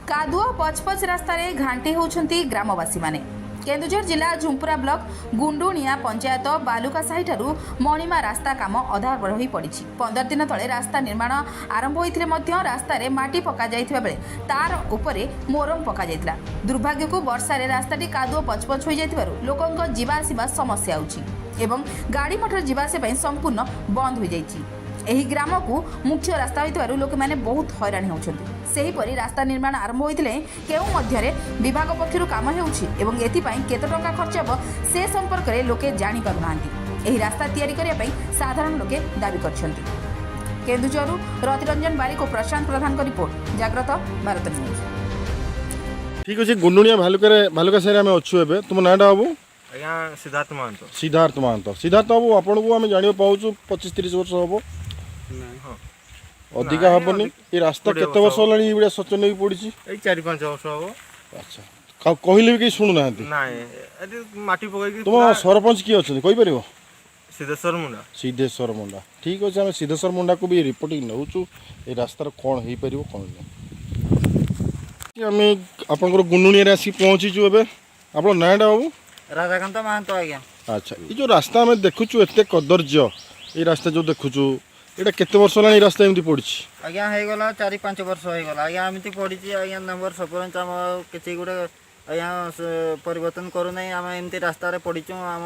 कादुआ पचपच रास्तार घांटी होती ग्रामवासी माने। केन्दुझर जिला झुंपुरा ब्लॉक गुंडुणिया पंचायत बालुका साही ठारू मणिमा रास्ता काम अधा रही पड़ी। 15 दिन तले रास्ता निर्माण आरंभ होते रास्तार माटी पका जाइथिबा बेले तार उपरे मोरम पका जाइतिला। दुर्भाग्य को वर्षारे रास्ताटी कादुआ पचपच हो जाइथिबारु लोकंक जीवा आसिबा समस्या होछि एवं गाड़ी मोटर जीवा आसिबा पई संपूर्ण बंद हो जाइछि। एही ग्राम को मुख्य रास्ता होइतिबारु लोक माने बहुत हैरान होउछन्ति। सेहीपरि रास्ता निर्माण आरंभ होइतिले केउ मध्यरे विभाग पक्षरु काम हेउछि एवं एथि पई केते टंका खर्च ହେବ से संपर्क रे लोके जानि पारु नांती। एही रास्ता तयारी करिया पई साधारण लोके दाबी करछन्ति। केन्दुझरु रतिरंजन बारिक और प्रशांत प्रधान को रिपोर्ट, जाग्रत भारत न्यूज। ठीक अछि। गुंडुनिया भालुका सारे आमे अछु एबे तुम नाडा बाबू आज्ञा सिद्धार्थ महंत। सिद्धार्थ बाबू आपन को आमे जानियो पाउछु 25-30 वर्ष हबो अधिका हबनी। ये रास्ता केते वर्ष होलानी ई बिडा सचन नै पड़िछि? ए 4-5 वर्ष हबो। अच्छा कहले भी सुनु नांती नाय एदि माटी पकै कि तुम सरपंच की अछि कहि परिबो? सिद्धेश्वर मुंडा। ठीक अछि। आमे सिद्धेश्वर मुंडा को भी रिपोर्टिंग नउछु ए रास्ता कोन हेइ परिबो कोन नै। आमे आपन को गुंडुनिया रे आसी पहुंची छु एबे। आपन नाडा बाबू? राधाकांत महंत आज्ञा। अच्छा ये जो रास्ता आम देखुचु एत कदर्य ये रास्ता जो देखुचु एटा केते वर्ष होला ये रास्ता एमती पड़ी? आज्ञा हे गला 4-5 वर्ष हे गला आज्ञा एमती पड़ी। आज्ञा नंबर सरपंच आम किसी गुटे आज्ञा परिवर्तन करू नै। आम एमती रास्ता रे पड़ीचु। आम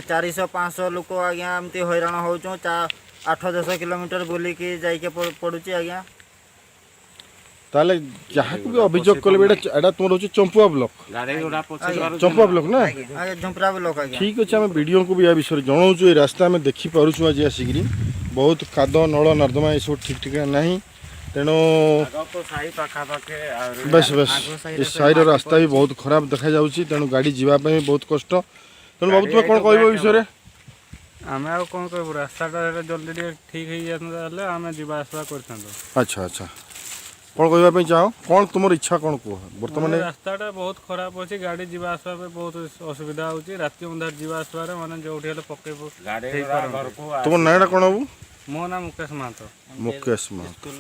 400-500 लोक आज्ञा एमती हैरान होचु। 8-10 किलोमीटर बुलिकी जाइके पड़ुची आज्ञा। ताले जहाँ को भी अभियोग कले बेटा एटा तुम रहउछ चंपुआ ब्लॉक चंपुआ ब्लॉक ना आज्ञा झुंपरा ब्लॉक आज्ञा। ठीक अछि। आम वीडियो को भी या विषय जणाउछु। ए रास्ता आम देखि पारुछु आज आसिकरी बहुत काद नळ नर्दमा ए सब ठीक ठीक नहीं तेणु बस ये साइड रास्ता भी बहुत खराब देखा जाउछि तेणु गाड़ी जीवा पे बहुत कष्ट। तेणु बाबू तुम कोन कहबो विषय रे? आमे आ कोन कहबो रास्ताटा जल्दी ठीक हो जाले आमे जीवा आसवा करथांदो। अच्छा कौन कहवाई चाहो कौन तुम इच्छा कौन कह बर्तमान? रास्ताटा बहुत खराब अच्छी गाड़ी जीवा आसवा पे बहुत असुविधा होची। राति अंधार जीवा आसवा माने जोठी हेले पके तुम नाटा कौन बाबू? मो ना मुकेश महतो। मुकेश महतो।